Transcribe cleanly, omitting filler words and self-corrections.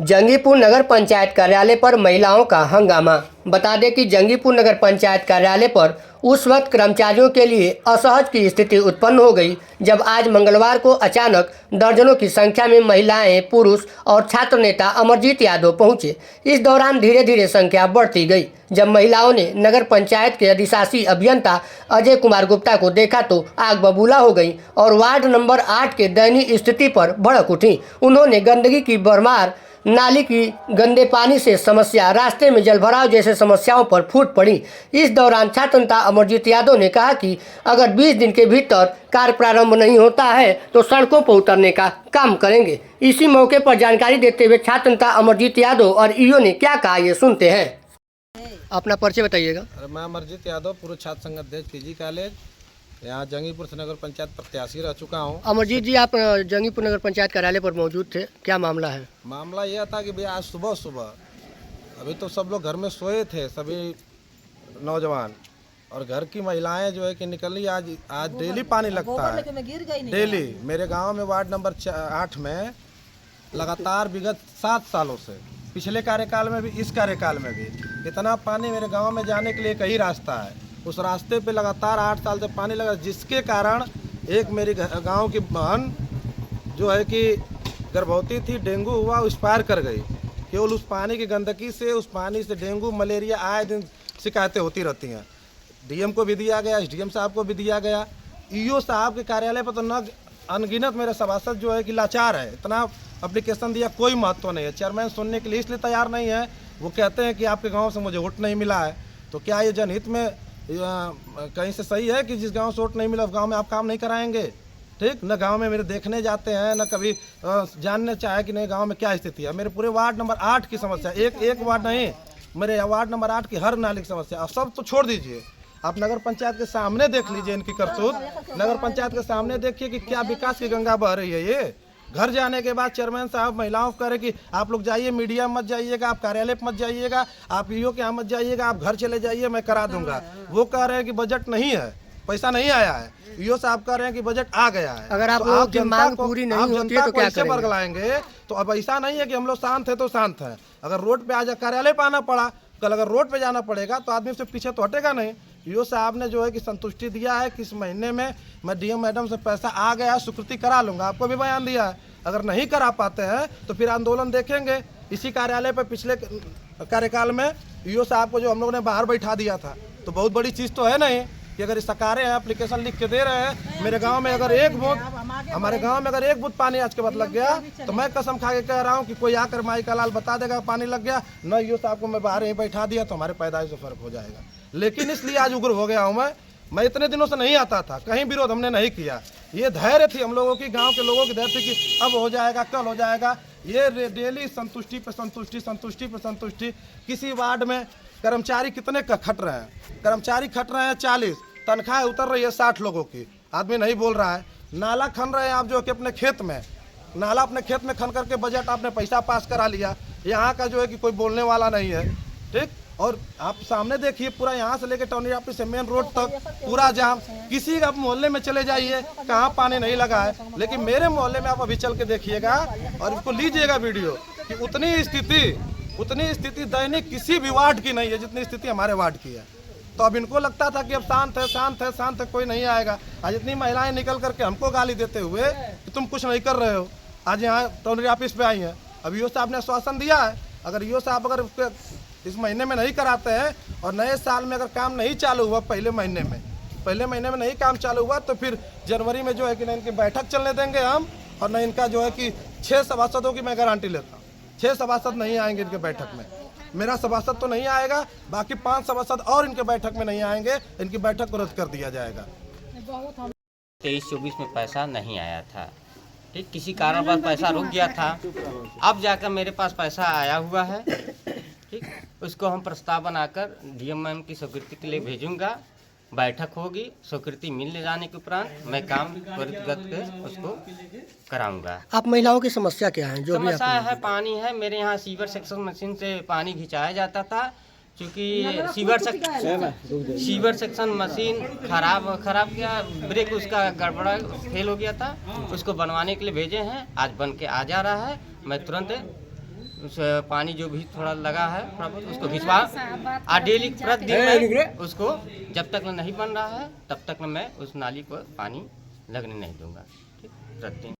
जंगीपुर नगर पंचायत कार्यालय पर महिलाओं का हंगामा। बता दें कि जंगीपुर नगर पंचायत कार्यालय पर उस वक्त कर्मचारियों के लिए असहज की स्थिति उत्पन्न हो गई जब आज मंगलवार को अचानक दर्जनों की संख्या में महिलाएं, पुरुष और छात्र नेता अमरजीत यादव पहुंचे। इस दौरान धीरे धीरे संख्या बढ़ती गई। जब महिलाओं ने नगर पंचायत के अधिशासी अभियंता अजय कुमार गुप्ता को देखा तो आग बबूला हो गई और वार्ड नंबर 8 के दयनीय स्थिति पर भड़क उठी। उन्होंने गंदगी की भरमार, नाली की गंदे पानी से समस्या, रास्ते में जलभराव जैसे समस्याओं पर फूट पड़ी। इस दौरान छात्र नेता अमरजीत यादव ने कहा कि अगर 20 दिन के भीतर कार्य प्रारंभ नहीं होता है तो सड़कों पर उतरने का काम करेंगे। इसी मौके पर जानकारी देते हुए छात्र नेता अमरजीत यादव और ईओ ने क्या कहा, ये सुनते हैं। अपना परिचय बताइएगा। मैं अमरजीत यादव, पूर्व छात्र संघ अध्यक्ष पीजी कॉलेज, यहाँ जंगीपुर से नगर पंचायत प्रत्याशी रह चुका हूँ। अमरजीत जी, आप जंगीपुर नगर पंचायत कार्यालय पर मौजूद थे, क्या मामला है? मामला यह था कि भैया आज सुबह अभी तो सब लोग घर में सोए थे, सभी नौजवान, और घर की महिलाएं जो है कि निकली। आज डेली पानी लगता है, डेली। मेरे गांव में वार्ड नंबर 8 में लगातार विगत 7 सालों से, पिछले कार्यकाल में भी, इस कार्यकाल में भी इतना पानी मेरे गाँव में जाने के लिए एक ही रास्ता है। उस रास्ते पे लगातार 8 साल से पानी लगा, जिसके कारण एक मेरी गांव की बहन जो है कि गर्भवती थी, डेंगू हुआ, एक्सपायर कर गई। केवल उस पानी की गंदगी से, उस पानी से डेंगू, मलेरिया आए दिन शिकायतें होती रहती हैं। डीएम को भी दिया गया, एसडीएम साहब को भी दिया गया, ईओ साहब के कार्यालय पर तो न अनगिनत मेरे सभासद जो है कि लाचार है। इतना एप्लीकेशन दिया, कोई महत्व नहीं है। चेयरमैन सुनने के लिए इसलिए तैयार नहीं है, वो कहते हैं कि आपके गाँव से मुझे वोट नहीं मिला है। तो क्या ये जनहित में कहीं से सही है कि जिस गांव से वोट नहीं मिला उस गांव में आप काम नहीं कराएंगे? ठीक न, गांव में मेरे देखने जाते हैं, न कभी जानने चाहे कि नहीं गांव में क्या स्थिति है। मेरे पूरे वार्ड नंबर 8 की समस्या, एक वार्ड नहीं, मेरे वार्ड नंबर 8 की हर नाली की समस्या। अब सब तो छोड़ दीजिए, आप नगर पंचायत के सामने देख लीजिए इनकी करतूत। नगर पंचायत के सामने देखिए कि क्या विकास की गंगा बह रही है। ये घर जाने के बाद चेयरमैन साहब महिलाओं को कह रहे कि आप लोग जाइए, मीडिया मत जाइएगा, आप कार्यालय मत जाइएगा, आप ईओ के यहाँ मत जाइएगा, आप घर चले जाइए, मैं करा दूंगा। वो कह रहे हैं कि बजट नहीं है, पैसा नहीं आया है। ईओ साहब कह रहे हैं कि बजट आ गया है। अगर आप मांग पूरी नहीं होती है तो क्या करेंगे? बरगलाएंगे। तो अब ऐसा नहीं है कि हम लोग शांत है तो शांत है। अगर रोड पे आज कार्यालय पे आना पड़ा, कल अगर रोड पे जाना पड़ेगा तो आदमी से पीछे तो हटेगा नहीं। ईओ साहब ने जो है कि संतुष्टि दिया है कि इस महीने में मैं डीएम मैडम से पैसा आ गया, स्वीकृति करा लूंगा। आपको भी बयान दिया है, अगर नहीं करा पाते हैं तो फिर आंदोलन देखेंगे। इसी कार्यालय पर पिछले कार्यकाल में ईओ साहब को जो हम लोगों ने बाहर बैठा दिया था, तो बहुत बड़ी चीज़ तो है नहीं कि अगर सरकारें हैं, एप्लीकेशन लिख के दे रहे हैं। मेरे गांव में अगर एक बूंद, हमारे गांव में अगर एक बूंद पानी आज के बाद लग गया तो मैं कसम खा के कह रहा हूं कि कोई आकर माई का लाल बता देगा पानी लग गया न। ईओ साहब को मैं बाहर ही बैठा दिया तो हमारे पैदाइश से फर्क हो जाएगा। लेकिन इसलिए आज उग्र हो गया हूँ मैं इतने दिनों से नहीं आता था, कहीं विरोध हमने नहीं किया। ये धैर्य थी हम लोगों की, गांव के लोगों की धैर्य थी कि अब हो जाएगा, कल हो जाएगा। ये डेली संतुष्टि पे संतुष्टि, संतुष्टि पे संतुष्टि। किसी वार्ड में कर्मचारी कितने खट रहे हैं? कर्मचारी खट रहे हैं 40, तनख्वाह उतर रही है 60 लोगों की। आदमी नहीं बोल रहा है। नाला खन रहे हैं आप जो कि अपने खेत में, नाला अपने खेत में खन करके बजट आपने पैसा पास करा लिया। यहाँ का जो है कि कोई बोलने वाला नहीं है। ठीक, और आप सामने देखिए पूरा यहाँ से लेकर टॉनी ऑफिस से मेन रोड तक पूरा जाम। किसी का मोहल्ले में चले जाइए, कहाँ पानी नहीं लगा है। लेकिन मेरे मोहल्ले में आप अभी चल के देखिएगा और इसको लीजिएगा वीडियो कि उतनी स्थिति दैनिक किसी भी वार्ड की नहीं है जितनी स्थिति हमारे वार्ड की है। तो अब इनको लगता था कि अब शांत है, कोई नहीं आएगा। आज इतनी महिलाएं निकल करके हमको गाली देते हुए कि तुम कुछ नहीं कर रहे हो, आज यहाँ टॉनी ऑफिस पे आई हैं। अब ईओ साहब ने आश्वासन दिया है, अगर ईओ साहब अगर इस महीने में नहीं कराते हैं और नए साल में अगर काम नहीं चालू हुआ, पहले महीने में नहीं काम चालू हुआ, तो फिर जनवरी में जो है कि न इनकी बैठक चलने देंगे हम, और न इनका जो है कि 6 सभासदों की मैं गारंटी लेता हूँ, 6 सभासद नहीं आएंगे इनके बैठक में। मेरा सभासद तो नहीं आएगा, बाकी 5 सभासद और इनके बैठक में नहीं आएंगे। इनकी बैठक को रद्द कर दिया जाएगा। 23-24 में पैसा नहीं आया था, ठीक, किसी कारण पर पैसा रुक गया था। अब जाकर मेरे पास पैसा आया हुआ है, ठीक, उसको हम प्रस्ताव बनाकर डीएम मैम की स्वीकृति के लिए भेजूंगा। बैठक होगी, स्वीकृति मिलने जाने के उपरांत मैं काम त्वरित उसको कराऊंगा। आप महिलाओं की समस्या क्या है? जो समस्या है पानी है। मेरे यहाँ सीवर सेक्शन मशीन से पानी खिंचाया जाता था, क्योंकि सीवर सेक्शन मशीन खराब गया, ब्रेक उसका गड़बड़ा फेल हो गया था। उसको बनवाने के लिए भेजे हैं, आज बन के आ जा रहा है। मैं तुरंत उस पानी जो भी थोड़ा लगा है थोड़ा बहुत उसको खिंचवा डेली प्रतिदिन मैं उसको जब तक नहीं बन रहा है तब तक मैं उस नाली को पानी लगने नहीं दूंगा। ठीक, प्रतिदिन।